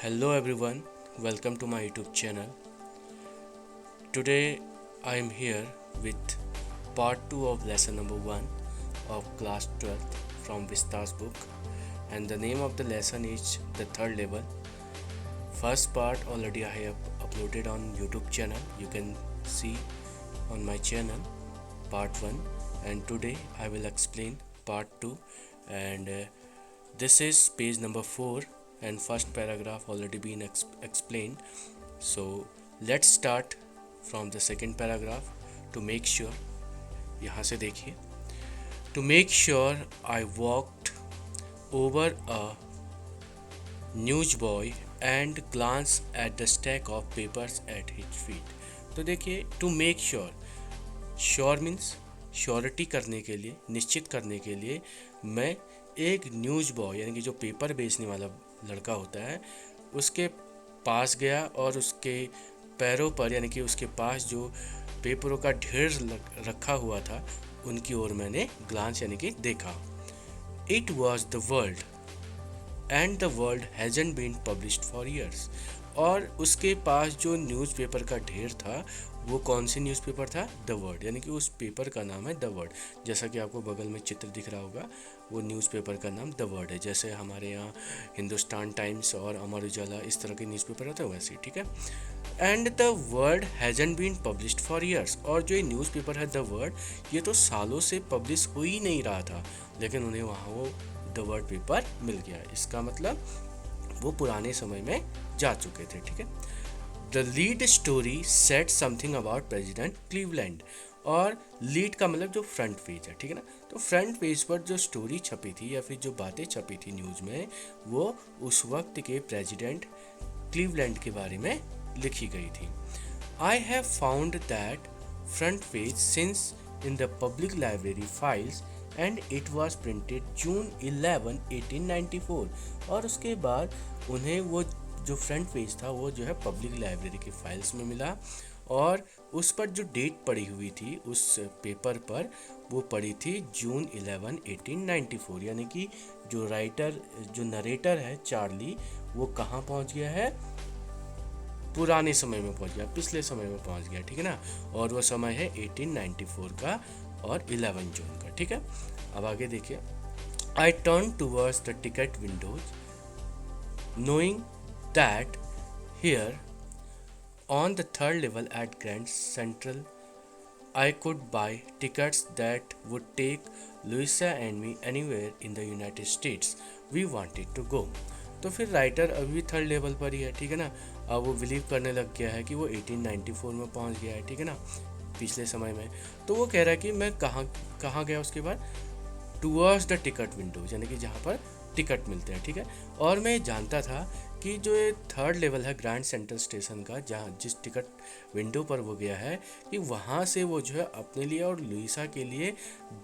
Hello everyone, welcome to my YouTube channel. Today I am here with part 2 of lesson number 1 of class 12th from Vistas book, and the name of the lesson is the third level. First part already I have uploaded on YouTube channel. You can see on my channel part 1, and today I will explain part 2, and this is page number 4 and first paragraph already been explained. So let's start from the second paragraph. To make sure, यहाँ से देखिए, to make sure I walked over a newsboy and glanced at the stack of papers at his feet. तो देखिए, to make sure, sure means surety करने के लिए, निश्चित करने के लिए मैं एक न्यूज़ बॉय यानी कि जो पेपर बेचने वाला लड़का होता है उसके पास गया और उसके पैरों पर यानी कि उसके पास जो पेपरों का ढेर रखा हुआ था उनकी ओर मैंने ग्लांस यानी कि देखा. It was the world and the world hasn't been published for years. और उसके पास जो न्यूज़पेपर का ढेर था वो कौन सी न्यूज़पेपर था? द वर्ल्ड, यानी कि उस पेपर का नाम है द वर्ल्ड. जैसा कि आपको बगल में चित्र दिख रहा होगा, वो न्यूज़पेपर का नाम द वर्ल्ड है. जैसे हमारे यहाँ हिंदुस्तान टाइम्स और अमर उजाला इस तरह के न्यूज़पेपर रहते हैं वैसे, ठीक है. And the world hasn't been published for years. और जो ये न्यूज़पेपर है द वर्ल्ड, ये तो सालों से पब्लिश हो ही नहीं रहा था, लेकिन उन्हें वहाँ वो द वर्ल्ड पेपर मिल गया. इसका मतलब वो पुराने समय में जा चुके थे, ठीक है. The lead story set something about president Cleveland. और लीड का मतलब जो फ्रंट पेज है, ठीक है ना. तो फ्रंट पेज पर जो स्टोरी छपी थी या फिर जो बातें छपी थी न्यूज़ में, वो उस वक्त के प्रेजिडेंट क्लीवलैंड के बारे में लिखी गई थी. I have found that front page since in the public library files and it was printed June 11, 1894. और उसके बाद उन्हें वो जो फ्रंट पेज था वो जो है पब्लिक लाइब्रेरी की फाइल्स में मिला, और उस पर जो डेट पड़ी हुई थी उस पेपर पर वो पड़ी थी जून 11, 1894. यानी कि जो राइटर, जो नरेटर है चार्ली, वो कहाँ पहुँच गया है? पुराने समय में पहुँच गया, पिछले समय में पहुँच गया, ठीक है ना. और वो समय है 1894 का और 11 जून का, ठीक है. अब आगे देखिए. I turn towards the ticket Windows knowing that here on the third level at Grand Central I could buy tickets that would take Louisa and me anywhere in the United States we wanted to go. तो फिर writer अभी third level पर ही है, ठीक है ना. अब वो बिलीव करने लग गया है कि वो 1894 में पहुंच गया है, ठीक है ना, पिछले समय में. तो वो कह रहा है कि मैं कहाँ गया उसके बाद? टूवर्ड्स द टिकट विंडोज, यानी कि जहाँ पर टिकट मिलते हैं, ठीक है. और मैं जानता था कि जो ये थर्ड लेवल है ग्रैंड सेंट्रल स्टेशन का, जहाँ जिस टिकट विंडो पर वो गया है, कि वहाँ से वो जो है अपने लिए और लुइसा के लिए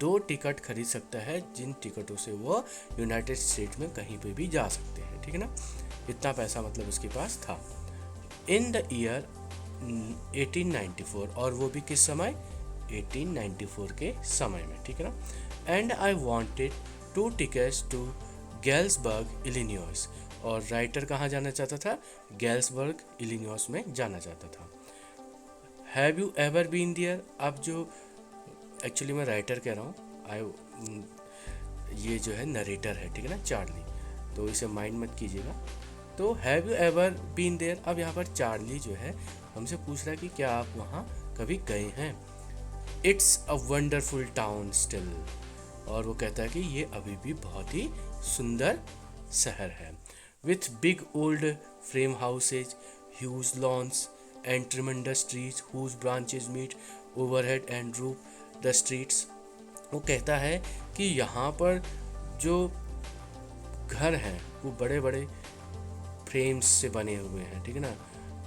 2 टिकट खरीद सकता है, जिन टिकटों से वो यूनाइटेड स्टेट में कहीं पे भी जा सकते हैं, ठीक है ना. इतना पैसा मतलब उसके पास था. इन द ईयर 1894, और वो भी किस समय? 1894 के समय में, ठीक है ना. And I wanted 2 tickets to Galesburg Illinois. और राइटर कहाँ जाना चाहता था? गैल्सबर्ग इलिनॉइस में जाना चाहता था. Have you ever been there? अब जो एक्चुअली मैं राइटर कह रहा हूँ, ये जो है नरेटर है, ठीक है ना, चार्ली, तो इसे माइंड मत कीजिएगा. तो have you ever been there. अब यहाँ पर चार्ली जो है हमसे पूछ रहा है कि क्या आप वहाँ कभी गए हैं. It's a wonderful town still. और वो कहता है कि ये अभी भी बहुत ही सुंदर शहर है. With big old frame houses, huge lawns and tremendous trees whose branches meet overhead and roof the streets. वो कहता है कि यहाँ पर जो घर हैं वो बड़े बड़े फ्रेम्स से बने हुए हैं, ठीक है ना,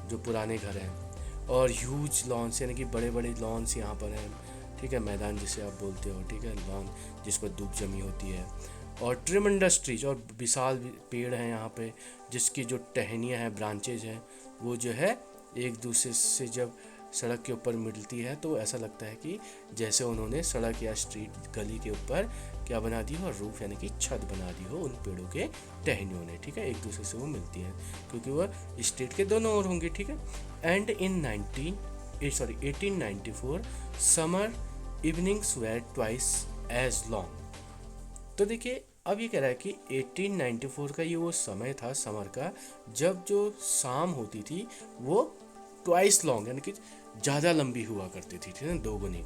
जो पुराने घर हैं. और ह्यूज लॉन्स, यानी कि बड़े बड़े लॉन्स यहाँ पर हैं, ठीक है, मैदान जिसे आप बोलते हो, ठीक है, लॉन जिस पर धूप जमी होती है. और ट्रिमेंडस ट्रीज, और विशाल पेड़ हैं यहाँ पे, जिसकी जो टहनियाँ हैं, ब्रांचेज हैं, वो जो है एक दूसरे से जब सड़क के ऊपर मिलती है तो ऐसा लगता है कि जैसे उन्होंने सड़क या स्ट्रीट गली के ऊपर क्या बना दी हो, रूफ यानी कि छत बना दी हो उन पेड़ों के टहनियों ने, ठीक है। एक दूसरे से वो मिलती हैं क्योंकि वह स्ट्रीट के दोनों ओर होंगी, ठीक है। And in 1894 summer evenings were twice as long. तो देखिए अब ये कह रहा है कि 1894 का ये वो समय था समर का जब जो शाम होती थी वो ट्वाइस लॉन्ग यानी कि ज़्यादा लंबी हुआ करती थी, ठीक है, दोगुनी।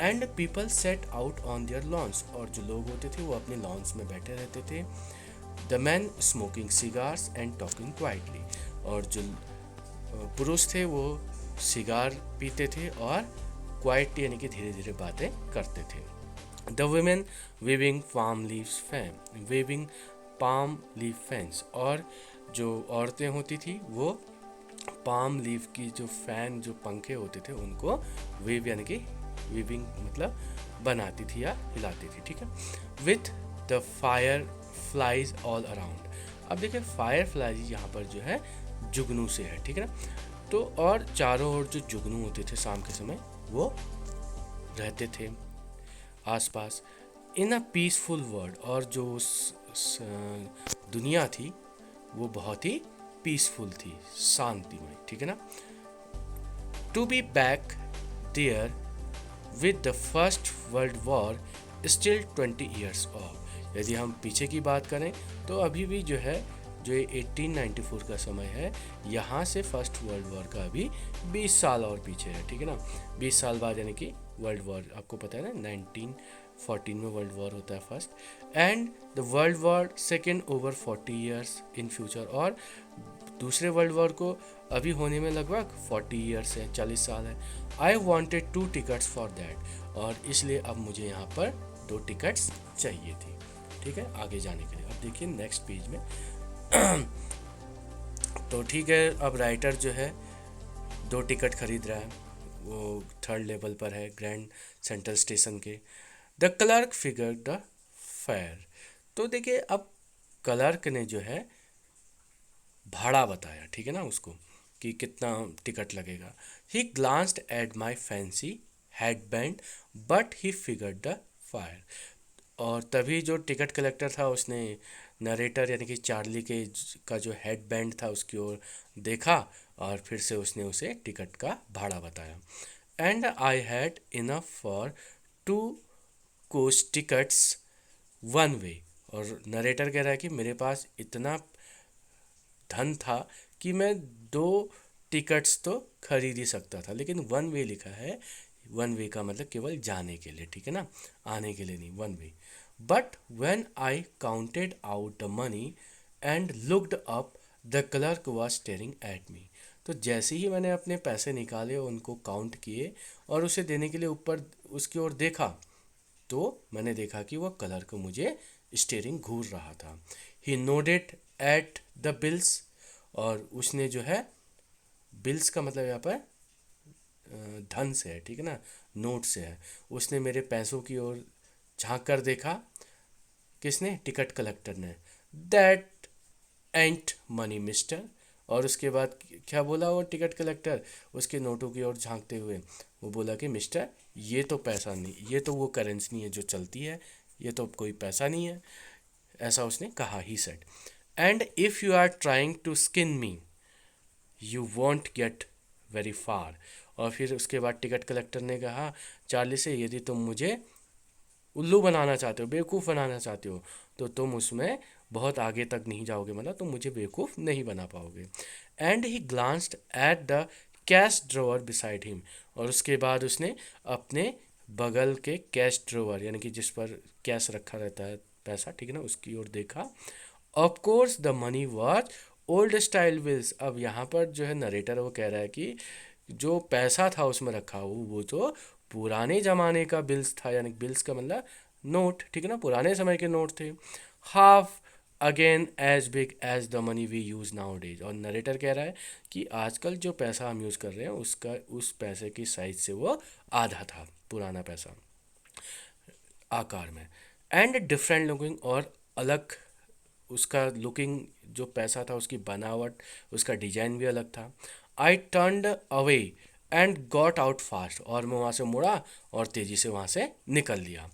And people set out on their lawns, और जो लोग होते थे वो अपने लॉन्स में बैठे रहते थे। The man smoking cigars and talking quietly, और जो पुरुष थे वो सिगार पीते थे और क्वाइट यानी कि धीरे धीरे बातें करते थे। The women waving palm leaf fans, और जो औरतें होती थी वो पाम लीफ की जो फैन जो पंखे होते थे उनको वेव यानी कि वीविंग मतलब बनाती थी या हिलाती थी, ठीक है। With the fire flies all around. अब देखिए फायर फ्लाइज यहाँ पर जो है जुगनू से है, ठीक है ना। तो और चारों ओर जो जुगनू होते थे शाम के समय वो रहते थे आसपास। इन अ पीसफुल वर्ल्ड, और जो दुनिया थी वो बहुत ही पीसफुल थी, शांतिमय, ठीक है ना। To be back there with the first world war still 20 years off. यदि हम पीछे की बात करें तो अभी भी जो है जो 1894 का समय है यहाँ से फर्स्ट वर्ल्ड वॉर का अभी 20 साल और पीछे है, ठीक है ना। 20 साल बाद यानी कि वर्ल्ड वॉर, आपको पता है ना 1914 में वर्ल्ड वॉर होता है first, and the world war second over 40 years in future, और दूसरे वर्ल्ड वॉर को अभी होने में लगभग 40 ईयर्स है, 40 साल है। आई वॉन्टेड 2 टिकट्स फॉर दैट, और इसलिए अब मुझे यहाँ पर 2 टिकट्स चाहिए थी, ठीक है, आगे जाने के लिए। अब देखिए नेक्स्ट पेज में तो ठीक है, अब राइटर जो है 2 टिकट खरीद रहा है, वो 3rd लेवल पर है ग्रैंड सेंट्रल स्टेशन के। The clerk figure the fair. तो देखिए अब क्लर्क ने जो है भाड़ा बताया, ठीक है ना, उसको कि कितना टिकट लगेगा। He glanced at my fancy headband but he figured the fire. और तभी जो टिकट कलेक्टर था उसने नरेटर यानी कि चार्ली के का जो हेड बैंड था उसकी ओर देखा और फिर से उसने उसे टिकट का भाड़ा बताया। And I had enough for 2 coach tickets 1 वे। और नरेटर कह रहा है कि मेरे पास इतना धन था कि मैं 2 टिकट्स तो खरीद ही सकता था, लेकिन 1 वे लिखा है। 1 वे का मतलब केवल जाने के लिए, ठीक है ना, आने के लिए नहीं, 1 way. But when I counted out the money and looked up the clerk was staring at me. तो जैसे ही मैंने अपने पैसे निकाले उनको काउंट किए और उसे देने के लिए ऊपर उसकी ओर देखा तो मैंने देखा कि वह क्लर्क मुझे स्टेरिंग घूर रहा था। ही नोडेड एट द बिल्स, और उसने जो है बिल्स का मतलब यहाँ पर धन से है, ठीक है ना, नोट से है। उसने मेरे पैसों की ओर झांक कर देखा। किसने? टिकट कलेक्टर ने। That ant money mister. और उसके बाद क्या बोला वो टिकट कलेक्टर उसके नोटों की ओर झांकते हुए? वो बोला कि मिस्टर ये तो पैसा नहीं, ये तो वो करेंसी नहीं है जो चलती है, ये तो कोई पैसा नहीं है, ऐसा उसने कहा। He said and if you are trying to skin me you won't get very far. और फिर उसके बाद टिकट कलेक्टर ने कहा चार्ली से, यदि तुम मुझे उल्लू बनाना चाहते हो, बेवकूफ़ बनाना चाहते हो, तो तुम उसमें बहुत आगे तक नहीं जाओगे, मतलब तुम मुझे बेवकूफ़ नहीं बना पाओगे। And he glanced at the cash drawer beside him. और उसके बाद उसने अपने बगल के कैश ड्रॉवर यानी कि जिस पर कैश रखा रहता है पैसा, ठीक है ना, उसकी ओर देखा। Of course the money was old style bills. अब यहाँ पर जो है नरेटर वो कह रहा है कि जो पैसा था उसमें रखा वो तो पुराने ज़माने का बिल्स था, यानी बिल्स का मतलब नोट, ठीक है ना, पुराने समय के नोट थे। Half again as big as the money we use nowadays. और नरेटर कह रहा है कि आजकल जो पैसा हम यूज़ कर रहे हैं उसका उस पैसे की साइज से वो आधा था पुराना पैसा आकार में। एंड डिफरेंट लुकिंग, और अलग उसका लुकिंग जो पैसा था उसकी बनावट उसका डिजाइन भी अलग था। I turned away and got out fast, और मैं वहाँ से मुड़ा और तेज़ी से वहाँ से निकल लिया।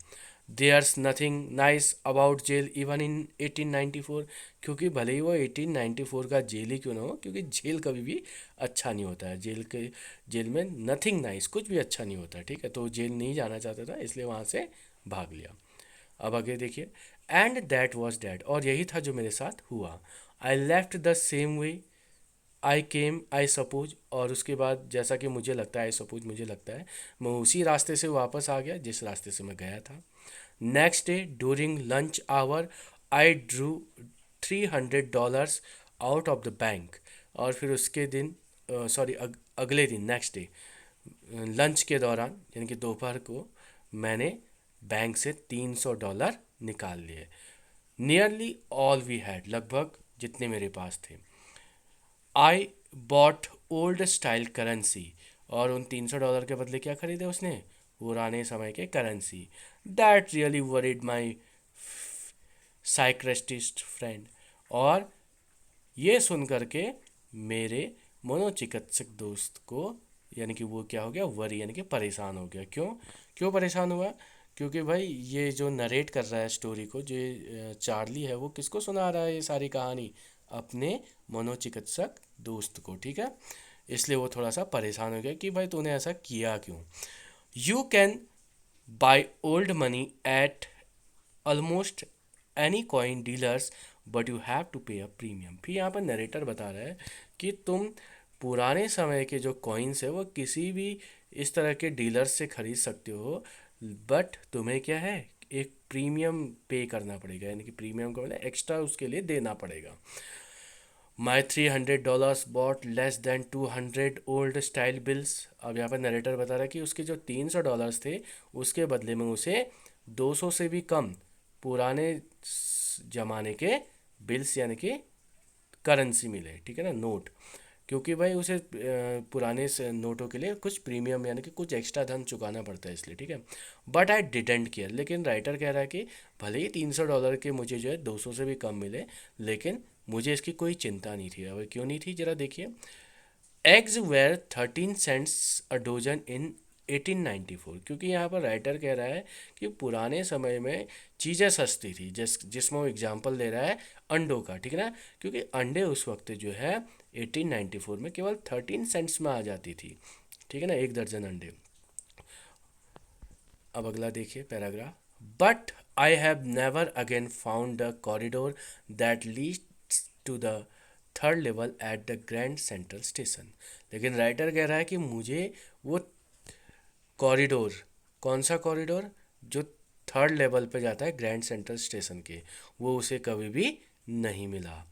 There's nothing nice about jail even in 1894, क्योंकि भले ही वो 1894 का जेल ही क्यों ना हो, क्योंकि जेल कभी भी अच्छा नहीं होता है। जेल में नथिंग नाइस, कुछ भी अच्छा नहीं होता, ठीक है। तो जेल नहीं जाना चाहता था, इसलिए वहाँ से भाग लिया। अब आगे देखिए, एंड दैट वॉज डैट, और यही था जो मेरे साथ हुआ। I left the same way I came I suppose, और उसके बाद जैसा कि मुझे लगता है, आई सपोज मुझे लगता है, मैं उसी रास्ते से वापस आ गया जिस रास्ते से मैं गया था। Next day during lunch hour I drew $300 out of the bank, और फिर उसके दिन सॉरी अगले दिन नेक्स्ट डे लंच के दौरान यानी कि दोपहर को मैंने बैंक से $300 निकाल लिए। नियरली ऑल वी हैड, लगभग जितने मेरे पास थे। I bought old style currency, और उन $300 के बदले क्या खरीदे उसने? पुराने समय के currency. That really worried my psychiatrist friend, और ये सुन करके मेरे मनोचिकित्सक दोस्त को, यानी कि वो क्या हो गया, वरी यानी कि परेशान हो गया। क्यों क्यों परेशान हुआ? क्योंकि भाई ये जो नरेट कर रहा है स्टोरी को, जो चार्ली है, वो किसको सुना रहा है ये सारी कहानी? अपने मनोचिकित्सक दोस्त को, ठीक है। इसलिए वो थोड़ा सा परेशान हो गया कि भाई तूने ऐसा किया क्यों। You can buy old money at almost any coin dealers but you have to pay a premium. फिर यहाँ पर नरेटर बता रहा है कि तुम पुराने समय के जो कॉइन्स है वो किसी भी इस तरह के डीलर्स से खरीद सकते हो, बट तुम्हें क्या है, एक प्रीमियम पे करना पड़ेगा, यानी कि प्रीमियम का मतलब एक्स्ट्रा उसके लिए देना पड़ेगा। My $300 bought less than 200 old style bills. अब यहाँ पर नरेटर बता रहा है कि उसके जो $300 थे, उसके बदले में उसे 200 से भी कम पुराने जमाने के बिल्स यानी कि करेंसी मिले, ठीक है ना, नोट। क्योंकि भाई उसे पुराने से नोटों के लिए कुछ प्रीमियम यानी कि कुछ एक्स्ट्रा धन चुकाना पड़ता है, इसलिए, ठीक है। बट आई डिडेंट केयर, लेकिन राइटर कह रहा है कि भले ही $300 के मुझे जो है 200 से भी कम मिले, लेकिन मुझे इसकी कोई चिंता नहीं थी। अब क्यों नहीं थी, जरा देखिए। Eggs were 13 cents a dozen in 1894, क्योंकि यहाँ पर राइटर कह रहा है कि पुराने समय में चीज़ें सस्ती थी, जिसमें वो एग्जांपल दे रहा है अंडों का, ठीक है ना। क्योंकि अंडे उस वक्त जो है 1894 में केवल 13 सेंट्स में आ जाती थी, ठीक है ना, एक दर्जन अंडे। अब अगला देखिए paragraph. But I have never again found the corridor that leads to the third level at the Grand Central Station. लेकिन राइटर कह रहा है कि मुझे वो कॉरिडोर, कौन सा कॉरिडोर, जो थर्ड लेवल पे जाता है ग्रैंड सेंट्रल स्टेशन के, वो उसे कभी भी नहीं मिला।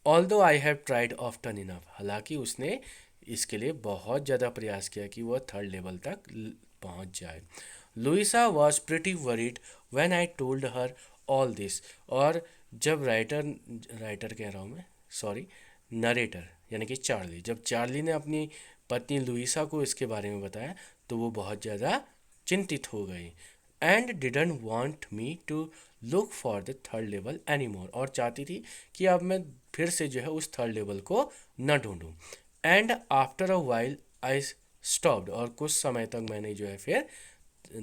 Although I have tried often enough, हालांकि उसने इसके लिए बहुत ज़्यादा प्रयास किया कि वह थर्ड लेवल तक पहुंच जाए। Louisa was pretty worried when I told her all this, और जब राइटर कह रहा हूँ मैं, सॉरी, नरेटर यानी कि चार्ली, जब चार्ली ने अपनी पत्नी लुइसा को इसके बारे में बताया तो वो बहुत ज़्यादा चिंतित हो गई। And didn't want me to look for the third level any more, और चाहती थी कि अब मैं फिर से जो है उस थर्ड लेवल को न ढूंढूं। And after a while I stopped, और कुछ समय तक मैंने जो है फिर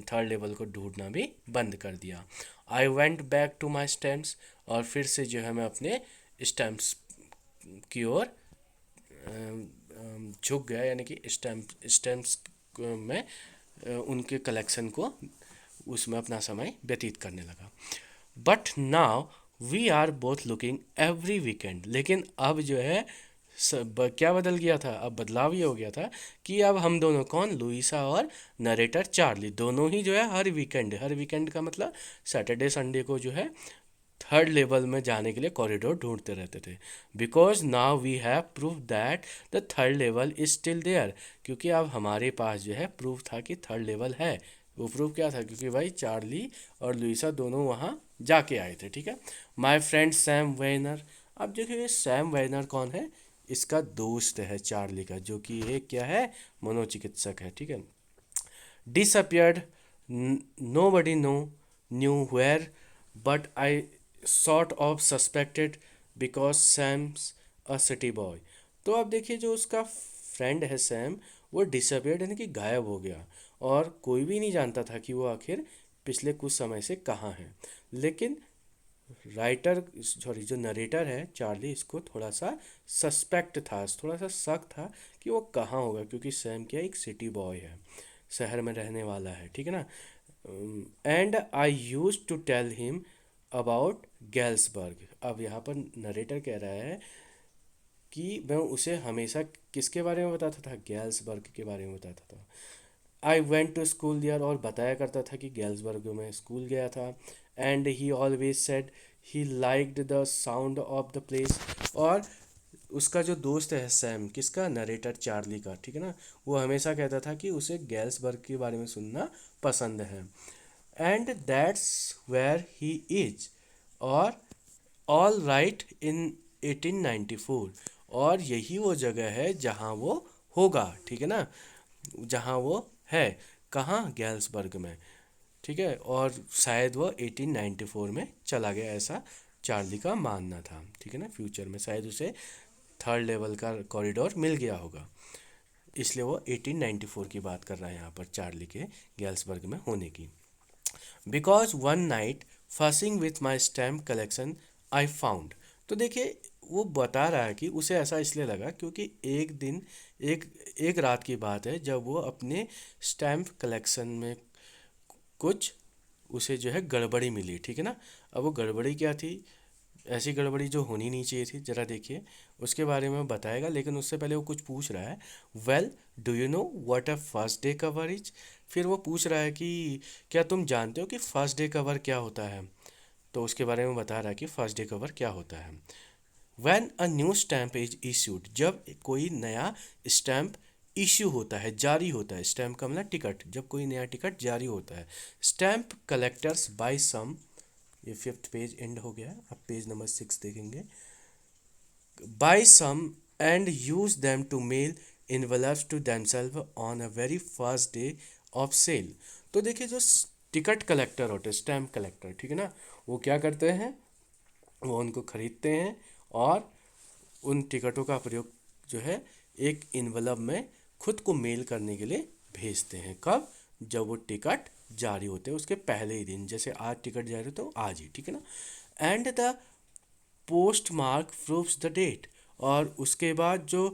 थर्ड लेवल को ढूंढना भी बंद कर दिया। I went back to my stamps, और फिर से जो है मैं अपने स्टैम्प्स की ओर झुक गया, यानी कि स्टैम्प्स में उनके कलेक्शन को, उसमें अपना समय व्यतीत करने लगा। But now we are both looking every weekend, लेकिन अब जो है क्या बदल गया था, अब बदलाव ये हो गया था कि अब हम दोनों कौन, लुइसा और नरेटर चार्ली, दोनों ही जो है हर वीकेंड का मतलब सैटरडे संडे को जो है थर्ड लेवल में जाने के लिए कॉरिडोर ढूंढते रहते थे। Because now we have proof that the third level is still there, क्योंकि अब हमारे पास जो है प्रूफ था कि थर्ड लेवल है। वो प्रूफ क्या था, क्योंकि भाई चार्ली और लुइसा दोनों वहाँ जाके आए थे, ठीक है। माई फ्रेंड सैम वेनर, अब देखिए ये सैम वेनर कौन है, इसका दोस्त है चार्ली का, जो कि एक क्या है, मनोचिकित्सक है, ठीक है। disappeared. Nobody knew where, but I sort of suspected because Sam's a city boy. तो अब देखिए जो उसका फ्रेंड है सैम, वो डिसअपियर्ड यानी कि गायब हो गया, और कोई भी नहीं जानता था कि वो आखिर पिछले कुछ समय से कहाँ है। लेकिन राइटर, सॉरी, जो नरेटर है चार्ली, इसको थोड़ा सा सस्पेक्ट था, थोड़ा सा शक था कि वो कहाँ होगा, क्योंकि सैम क्या एक सिटी बॉय है, शहर में रहने वाला है, ठीक है ना। And I use to tell him about Galesburg. अब यहाँ पर नरेटर कह रहा है कि मैं उसे हमेशा किसके बारे में बताता था, गैल्सबर्ग के बारे में बताता था। आई वेंट टू स्कूल दियर, और बताया करता था कि गैल्सबर्ग में स्कूल गया था। And he always said he liked the sound of the place. और उसका जो दोस्त है सैम, किसका, नरेटर चार्ली का, ठीक है ना, वो हमेशा कहता था कि उसे गैल्सबर्ग के बारे में सुनना पसंद है। And that's where he is, और ऑल राइट इन 1894, और यही वो जगह है जहाँ वो होगा, ठीक है ना, जहाँ वो है, कहाँ, गैल्सबर्ग में, ठीक है। और शायद वो 1894 में चला गया, ऐसा चार्ली का मानना था, ठीक है ना। फ्यूचर में शायद उसे थर्ड लेवल का कॉरिडोर मिल गया होगा, इसलिए वो 1894 की बात कर रहा है यहाँ पर चार्ली के गैल्सबर्ग में होने की। Because one night fussing with my stamp collection I found. तो देखिए, वो बता रहा है कि उसे ऐसा इसलिए लगा क्योंकि एक दिन, एक एक रात की बात है, जब वो अपने स्टैम्प कलेक्शन में कुछ, उसे जो है गड़बड़ी मिली, ठीक है ना। अब वो गड़बड़ी क्या थी, ऐसी गड़बड़ी जो होनी नहीं चाहिए थी, ज़रा देखिए, उसके बारे में बताएगा, लेकिन उससे पहले वो कुछ पूछ रहा है। Well, do you know what a first day cover is. फिर वो पूछ रहा है कि क्या तुम जानते हो कि फर्स्ट डे कवर क्या होता है। तो उसके बारे में बता रहा है कि फर्स्ट डे कवर क्या होता है। When a new stamp is issued, जब कोई नया स्टैम्प इश्यू होता है, जारी होता है, स्टैम्प का मतलब टिकट, जब कोई नया टिकट जारी होता है, स्टैम्प कलेक्टर्स बाय सम, ये फिफ्थ पेज एंड हो गया, अब पेज नंबर 6 देखेंगे। Buy some and use them to mail envelopes to themselves on a very first day of sale। तो देखिए, जो टिकट कलेक्टर होते हैं, स्टैम्प कलेक्टर, ठीक है ना, वो क्या करते हैं, वो उनको खरीदते हैं और उन टिकटों का प्रयोग जो है एक इन्वलप में खुद को मेल करने के लिए भेजते हैं। कब, जब वो टिकट जारी होते हैं उसके पहले ही दिन, जैसे आज टिकट जारी हो तो आज ही, ठीक है ना। And the postmark proves the date, और उसके बाद जो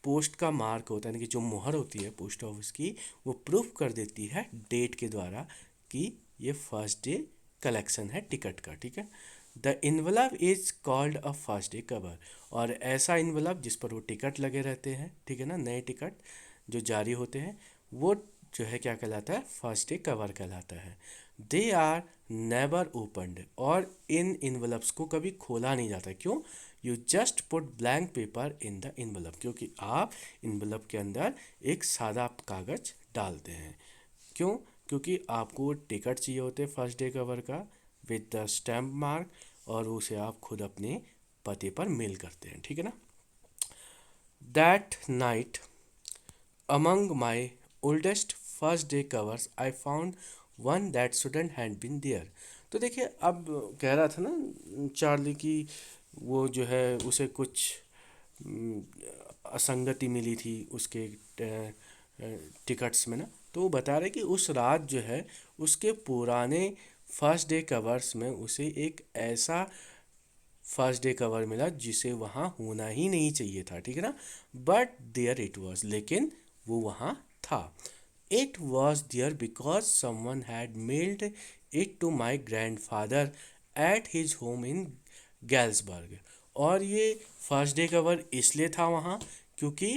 पोस्ट का मार्क होता है, यानी कि जो मुहर होती है पोस्ट ऑफिस की, वो प्रूफ कर देती है डेट के द्वारा कि ये फर्स्ट डे कलेक्शन है टिकट का, ठीक है। The envelope is called a first day cover, और ऐसा इन्वलप जिस पर वो टिकट लगे रहते हैं, ठीक है ना, नए टिकट जो जारी होते हैं, वो जो है क्या कहलाता है, फर्स्ट डे कवर कहलाता है। दे आर नेवर ओपनड, और इन इन्वलप्स को कभी खोला नहीं जाता, क्यों, you just put blank paper in the envelope, क्योंकि आप इन्वलप के अंदर एक सादा कागज डालते हैं। क्यों, क्योंकि आपको टिकट चाहिए होते फर्स्ट डे कवर का विद द स्टैम्प मार्क, और उसे आप खुद अपने पते पर मेल करते हैं, ठीक है ना। That night among my oldest first day covers, I found one that shouldn't have been there। तो देखिए, अब कह रहा था ना चार्ली की, वो जो है उसे कुछ हम्म, असंगति मिली थी उसके टिकट्स में ना। तो वो बता रहे कि उस रात जो है उसके पुराने फर्स्ट डे कवर्स में उसे एक ऐसा फर्स्ट डे कवर मिला जिसे वहाँ होना ही नहीं चाहिए था, ठीक है ना। बट देयर इट वॉज, लेकिन वो वहाँ था। It was there because someone had mailed it to my grandfather at his home in Galesburg. और ये फर्स्ट डे कवर इसलिए था वहाँ क्योंकि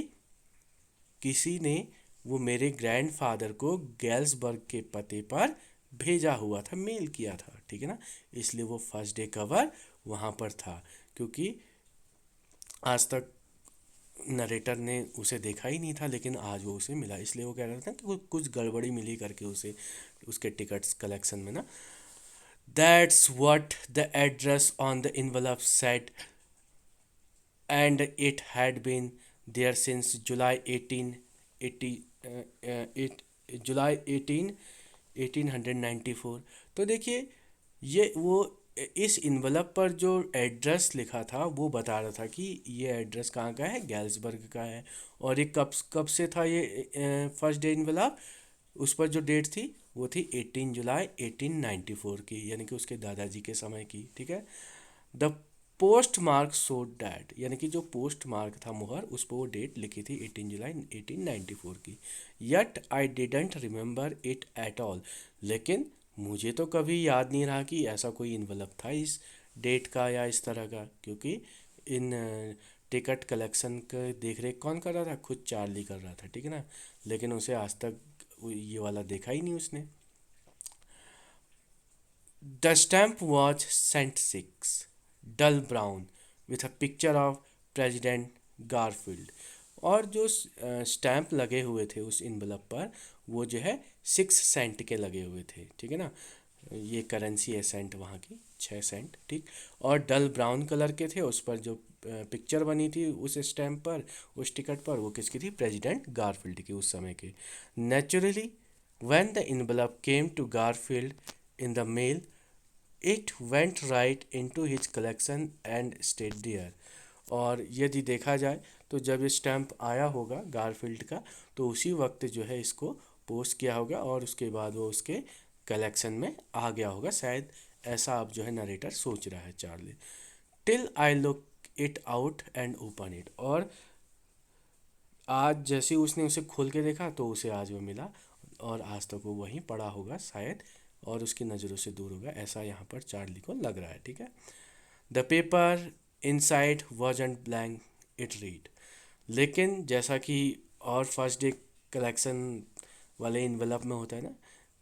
किसी ने वो मेरे ग्रैंडफादर को गैल्सबर्ग के पते पर भेजा हुआ था, मेल किया था, ठीक है ना। इसलिए वो फर्स्ट डे कवर वहाँ पर था, क्योंकि आज तक नरेटर ने उसे देखा ही नहीं था, लेकिन आज वो उसे मिला, इसलिए वो कह रहा था कि कुछ गड़बड़ी मिली करके उसे उसके टिकट्स कलेक्शन में ना। That's what the address on the envelope said, and it had been there since July 1880, it July 18 1894। तो देखिए, ये वो इस इन्वलप पर जो एड्रेस लिखा था वो बता रहा था कि ये एड्रेस कहाँ का है, गैल्सबर्ग का है। और ये कब कब से था ये फर्स्ट डे इन्वलप, उस पर जो डेट थी वो थी 18 जुलाई 1894 की, यानी कि उसके दादाजी के समय की, ठीक है। The post mark showed that, यानी कि जो पोस्ट मार्क था मुहर, उस पर वो डेट लिखी थी 18 जुलाई 1894 की। Yet I didn't remember it at all, लेकिन मुझे तो कभी याद नहीं रहा कि ऐसा कोई इन्वलप था इस डेट का या इस तरह का, क्योंकि इन टिकट कलेक्शन का देख रेख कौन कर रहा था, खुद चार्ली कर रहा था, ठीक है ना। लेकिन उसे आज तक ये वाला देखा ही नहीं उसने। The stamp was cent six, dull brown, with a picture of President Garfield. और जो स्टैम्प लगे हुए थे उस इन्वलप पर, वो जो है 6 सेंट के लगे हुए थे, ठीक है ना। ये करेंसी है सेंट वहाँ की, 6 सेंट, ठीक। और डल ब्राउन कलर के थे, उस पर जो पिक्चर बनी थी उस स्टैम्प पर, उस टिकट पर, वो किसकी थी, प्रेसिडेंट गारफील्ड की उस समय के। Naturally when the envelope came to Garfield in the mail, it went right into his collection and stayed there. और यदि देखा जाए तो जब ये स्टैम्प आया होगा गारफील्ड का, तो उसी वक्त जो है इसको पोस्ट किया होगा और उसके बाद वो उसके कलेक्शन में आ गया होगा शायद, ऐसा अब जो है नरेटर सोच रहा है Charlie. Till I look it out and open it, और आज जैसे ही उसने उसे खोल के देखा तो उसे आज वो मिला, और आज तक वो वहीं पड़ा होगा शायद, और उसकी नज़रों से दूर होगा, ऐसा यहाँ पर चार्ली को लग रहा है, ठीक है। The paper inside wasn't blank, it read. लेकिन जैसा कि और फर्स्ट डे कलेक्शन वाले इन्वेलप में होता है ना,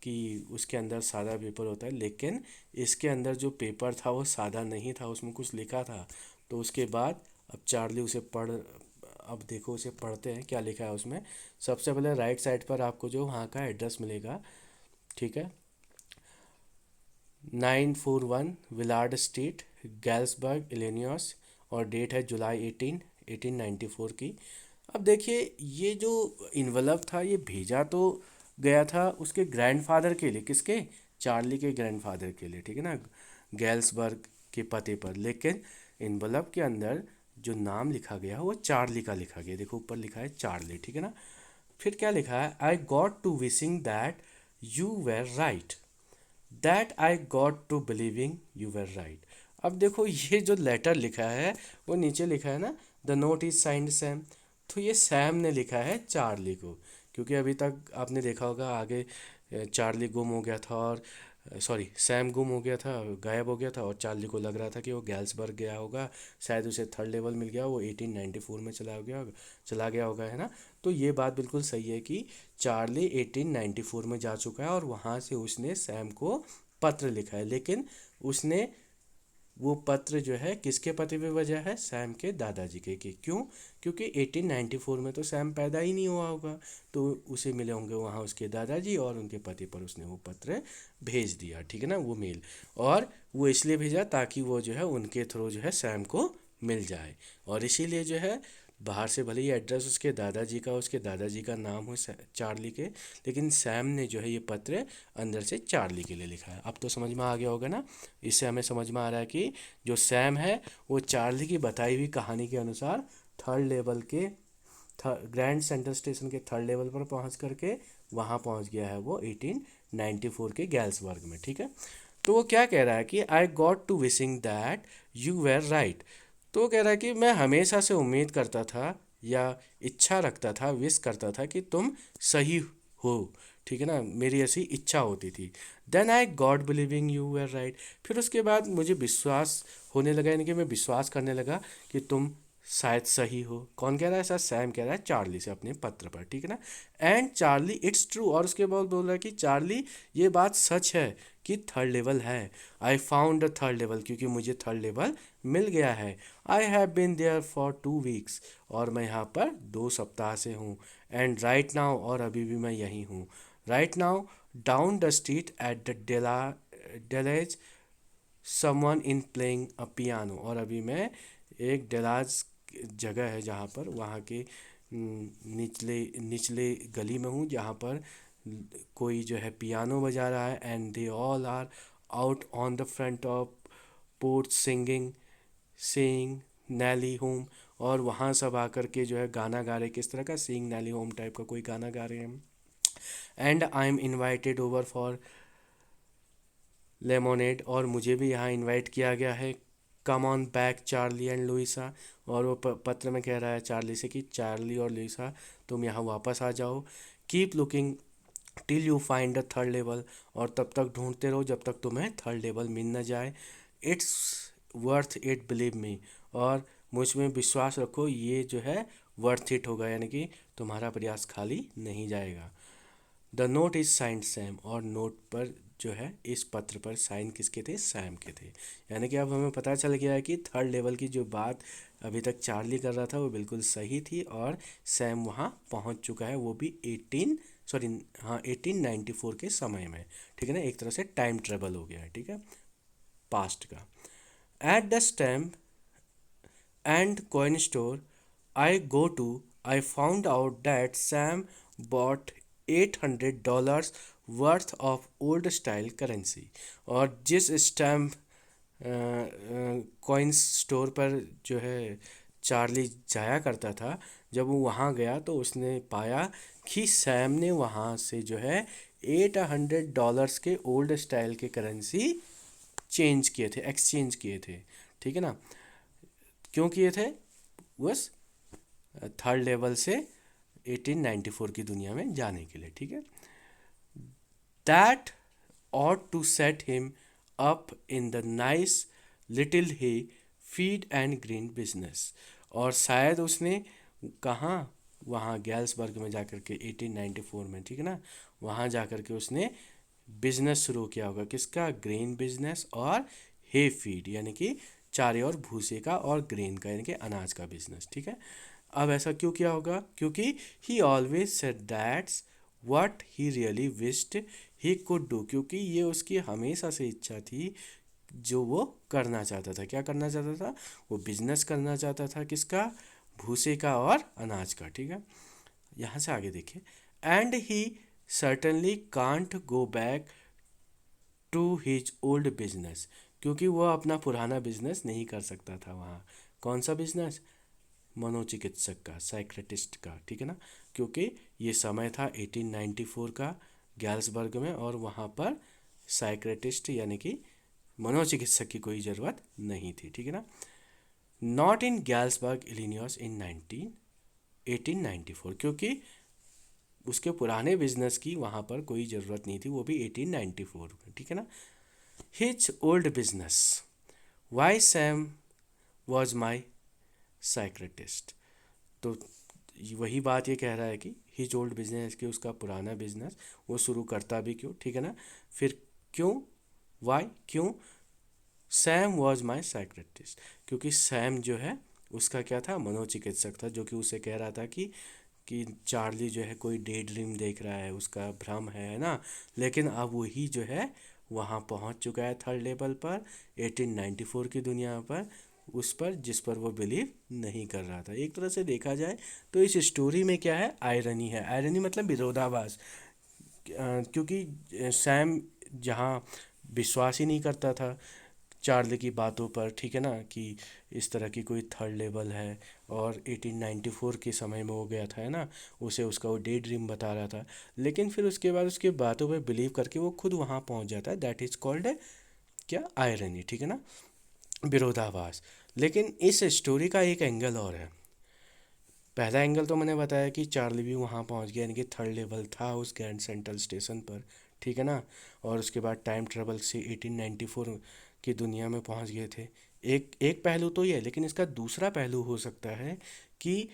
कि उसके अंदर सादा पेपर होता है, लेकिन इसके अंदर जो पेपर था वो सादा नहीं था, उसमें कुछ लिखा था। तो उसके बाद अब चार्ली उसे पढ़, अब देखो उसे पढ़ते हैं क्या लिखा है उसमें। सबसे पहले राइट साइड पर आपको जो वहाँ का एड्रेस मिलेगा, ठीक है, 941 विलार्ड स्ट्रीट, गैल्सबर्ग, इलेनियस, और डेट है जुलाई 18 1894 की। अब देखिए ये जो इन्वलप था ये भेजा तो गया था उसके ग्रैंडफादर के लिए, किसके, चार्ली के ग्रैंडफादर के लिए, ठीक है ना, गैल्सबर्ग के पते पर। लेकिन इन्वलप के अंदर जो नाम लिखा गया वो चार्ली का लिखा गया, देखो ऊपर लिखा है चार्ली, ठीक है ना। फिर क्या लिखा है, I got to wishing that you were right, that I got to believing you were right. अब देखो ये जो लेटर लिखा है वो नीचे लिखा है ना, the note is signed Sam, तो ये सैम ने लिखा है चार्ली को, क्योंकि अभी तक आपने देखा होगा आगे चार्ली गुम हो गया था, और सॉरी सैम गुम हो गया था, गायब हो गया था, और चार्ली को लग रहा था कि वो गैल्सबर्ग गया होगा, शायद उसे थर्ड लेवल मिल गया, वो 1894 में चला गया होगा, है ना। तो ये बात बिल्कुल सही है कि चार्ली 1894 में जा चुका है और वहाँ से उसने सैम को पत्र लिखा है, लेकिन उसने वो पत्र जो है किसके पते पे वजह है, सैम के दादाजी के क्यों, क्योंकि 1894 में तो सैम पैदा ही नहीं हुआ होगा, तो उसे मिले होंगे वहाँ उसके दादाजी, और उनके पते पर उसने वो पत्र भेज दिया, ठीक है ना, वो मेल। और वो इसलिए भेजा ताकि वो जो है उनके थ्रू जो है सैम को मिल जाए, और इसीलिए जो है बाहर से भले ही एड्रेस उसके दादाजी का नाम हो चार्ली के, लेकिन सैम ने जो है ये पत्र अंदर से चार्ली के लिए लिखा है। अब तो समझ में आ गया होगा ना। इससे हमें समझ में आ रहा है कि जो सैम है वो चार्ली की बताई हुई कहानी के अनुसार थर्ड लेवल के ग्रैंड सेंट्रल स्टेशन के थर्ड लेवल पर पहुंच करके वहां पहुंच गया है वो 1894 के गैल्सबर्ग में, ठीक है। तो वो क्या कह रहा है कि I got to wishing that you were right, तो वो कह रहा है कि मैं हमेशा से उम्मीद करता था या इच्छा रखता था, विश करता था कि तुम सही हो, ठीक है ना, मेरी ऐसी इच्छा होती थी। Then I got believing you were right, फिर उसके बाद मुझे विश्वास होने लगा, यानी कि मैं विश्वास करने लगा कि तुम शायद सही हो। कौन कह रहा है, ऐसा सैम कह रहा है चार्ली से अपने पत्र पर, ठीक है ना। एंड चार्ली इट्स ट्रू, और उसके बाद बोल रहा है कि चार्ली ये बात सच है कि थर्ड लेवल है। I found the third level, क्योंकि मुझे थर्ड लेवल मिल गया है। I have been there for 2 weeks, और मैं यहाँ पर 2 सप्ताह से हूँ। एंड राइट नाउ, और अभी भी मैं यहीं हूँ। Right now down the street at the Delage someone in playing a piano, और अभी मैं एक डेलाज जगह है जहाँ पर, वहाँ के निचले निचले गली में हूँ जहाँ पर कोई जो है पियानो बजा रहा है। And they all are out on the front of porch singing saying Nellie home, और वहाँ सब आकर के जो है गाना गा रहे, किस तरह का, सेइंग नैली होम टाइप का कोई गाना गा रहे हैं। And I am invited over for lemonade, और मुझे भी यहाँ इनवाइट किया गया है। Come on back Charlie and Louisa, और वो पत्र में कह रहा है चार्ली से कि चार्ली और लुइसा तुम यहाँ वापस आ जाओ। Keep looking till you find the third level, और तब तक ढूंढते रहो जब तक तुम्हें थर्ड लेवल मिल न जाए। It's worth it believe me, और मुझ में विश्वास रखो, ये जो है वर्थ इट होगा, यानी कि तुम्हारा प्रयास खाली नहीं जाएगा। The note is signed Sam, और नोट पर जो है इस पत्र पर साइन किसके थे, सैम के थे। यानी कि अब हमें पता चल गया है कि थर्ड लेवल की जो बात अभी तक चार्ली कर रहा था वो बिल्कुल सही थी, और सैम वहाँ पहुँच चुका है, वो भी 1894 के समय में। ठीक है ना, एक तरह से टाइम ट्रेवल हो गया है, ठीक है, पास्ट का। At the stamp and coin store I go to, I found out that Sam bought $800 worth of old style currency। और जिस स्टैम्प कॉइन स्टोर पर जो है चार्ली जाया करता था, जब वो वहाँ गया तो उसने पाया कि सैम ने वहाँ से जो है $800 के ओल्ड स्टाइल के करेंसी चेंज किए थे, एक्सचेंज किए थे। ठीक है ना, क्यों किए थे, बस थर्ड लेवल से 1894 की दुनिया में जाने के लिए। ठीक है, that ought to set him up in the nice little hay feed and grain business। और शायद उसने कहाँ, वहाँ गैल्सबर्ग में जाकर के 1894 में, ठीक है ना, वहाँ जाकर के उसने बिजनेस शुरू किया होगा, किसका, ग्रेन बिजनेस और हे फीड, यानी कि चारे और भूसे का, और ग्रेन का यानी कि अनाज का बिजनेस। ठीक है, अब ऐसा क्यों किया होगा, क्योंकि ही always said that's what he really wished he could do, क्योंकि ये उसकी हमेशा से इच्छा थी जो वो करना चाहता था। क्या करना चाहता था, वो बिजनेस करना चाहता था, किसका, भूसे का और अनाज का। ठीक है, यहाँ से आगे देखिए, and he certainly can't go back to his old business, क्योंकि वह अपना पुराना बिजनेस नहीं कर सकता था वहाँ। कौन सा बिजनेस, मनोचिकित्सक का, साइक्रेटिस्ट का। ठीक है ना, क्योंकि ये समय था 1894 का गैल्सबर्ग में, और वहाँ पर साइक्रेटिस्ट यानी कि मनोचिकित्सक की कोई ज़रूरत नहीं थी। ठीक है ना, नॉट इन गैल्सबर्ग इलिनियस इन 1894, क्योंकि उसके पुराने बिजनेस की वहाँ पर कोई ज़रूरत नहीं थी, वो भी 1894 में। ठीक है ना, his old business, why Sam was my psychiatrist. तो वही बात ये कह रहा है कि हिज ओल्ड बिजनेस, कि उसका पुराना बिजनेस वो शुरू करता भी क्यों। ठीक है ना, फिर क्यों, वाई, क्यों, सैम वॉज माई साइक्रेटिस्ट, क्योंकि सैम जो है उसका क्या था, मनोचिकित्सक था, जो कि उसे कह रहा था कि चार्ली जो है कोई डे ड्रीम देख रहा है, उसका भ्रम है ना। लेकिन अब वही जो है वहाँ पहुँच चुका है थर्ड लेवल पर, 1894 की दुनिया पर, उस पर जिस पर वो बिलीव नहीं कर रहा था। एक तरह से देखा जाए तो इस स्टोरी में क्या है, आयरनी है। आयरनी मतलब विरोधाभास, क्योंकि सैम जहाँ विश्वास ही नहीं करता था चार्ली की बातों पर, ठीक है ना, कि इस तरह की कोई थर्ड लेवल है, और 1894 के समय में हो गया था, है ना, उसे उसका वो डे ड्रीम बता रहा था, लेकिन फिर उसके बाद उसके बातों पर बिलीव करके वो खुद वहाँ पहुँच जाता है। दैट इज़ कॉल्ड क्या, आयरनी। ठीक है ना, विरोधाभास। लेकिन इस स्टोरी का एक एंगल और है। पहला एंगल तो मैंने बताया कि चार्ली भी वहाँ पहुँच गया, यानी कि थर्ड लेवल था उस ग्रैंड सेंट्रल स्टेशन पर। ठीक है ना, और उसके बाद टाइम ट्रेवल से 1894 की दुनिया में पहुँच गए थे। एक एक पहलू तो ये है, लेकिन इसका दूसरा पहलू हो सकता है कि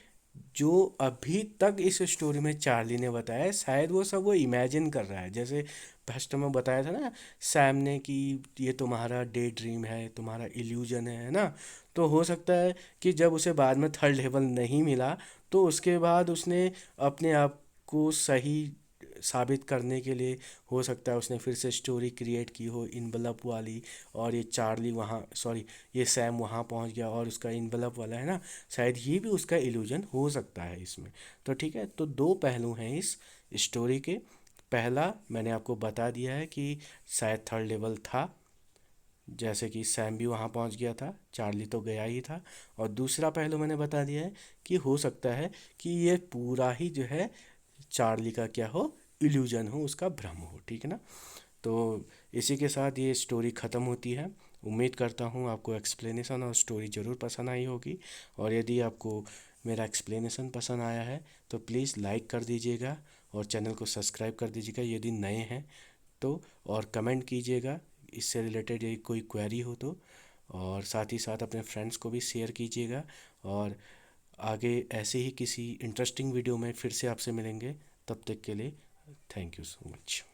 जो अभी तक इस स्टोरी में चार्ली ने बताया है, शायद वो सब वो इमेजिन कर रहा है। जैसे फर्स्ट में बताया था ना सैम ने कि ये तुम्हारा डे ड्रीम है, तुम्हारा इल्यूजन है ना। तो हो सकता है कि जब उसे बाद में थर्ड लेवल नहीं मिला, तो उसके बाद उसने अपने आप को सही साबित करने के लिए, हो सकता है उसने फिर से स्टोरी क्रिएट की हो इनवलप वाली, और ये चार्ली वहाँ, सॉरी, ये सैम वहाँ पहुँच गया और उसका इनवलप वाला है ना, शायद ये भी उसका इल्यूजन हो सकता है इसमें। तो ठीक है, तो दो पहलू हैं इस स्टोरी के। पहला मैंने आपको बता दिया है कि शायद थर्ड लेवल था, जैसे कि सैम भी वहाँ पहुँच गया था, चार्ली तो गया ही था। और दूसरा पहलू मैंने बता दिया है कि हो सकता है कि ये पूरा ही जो है चार्ली का क्या हो, इल्यूजन हो, उसका भ्रम हो, ठीक है ना। तो इसी के साथ ये स्टोरी ख़त्म होती है। उम्मीद करता हूँ आपको एक्सप्लेनेशन और स्टोरी ज़रूर पसंद आई होगी। और यदि आपको मेरा एक्सप्लेनेशन पसंद आया है तो प्लीज़ लाइक कर दीजिएगा और चैनल को सब्सक्राइब कर दीजिएगा यदि नए हैं तो। और कमेंट कीजिएगा इससे रिलेटेड यदि कोई क्वेरी हो तो। और साथ ही साथ अपने फ्रेंड्स को भी शेयर कीजिएगा। और आगे ऐसे ही किसी इंटरेस्टिंग वीडियो में फिर से आपसे मिलेंगे। तब तक के लिए थैंक यू सो मच।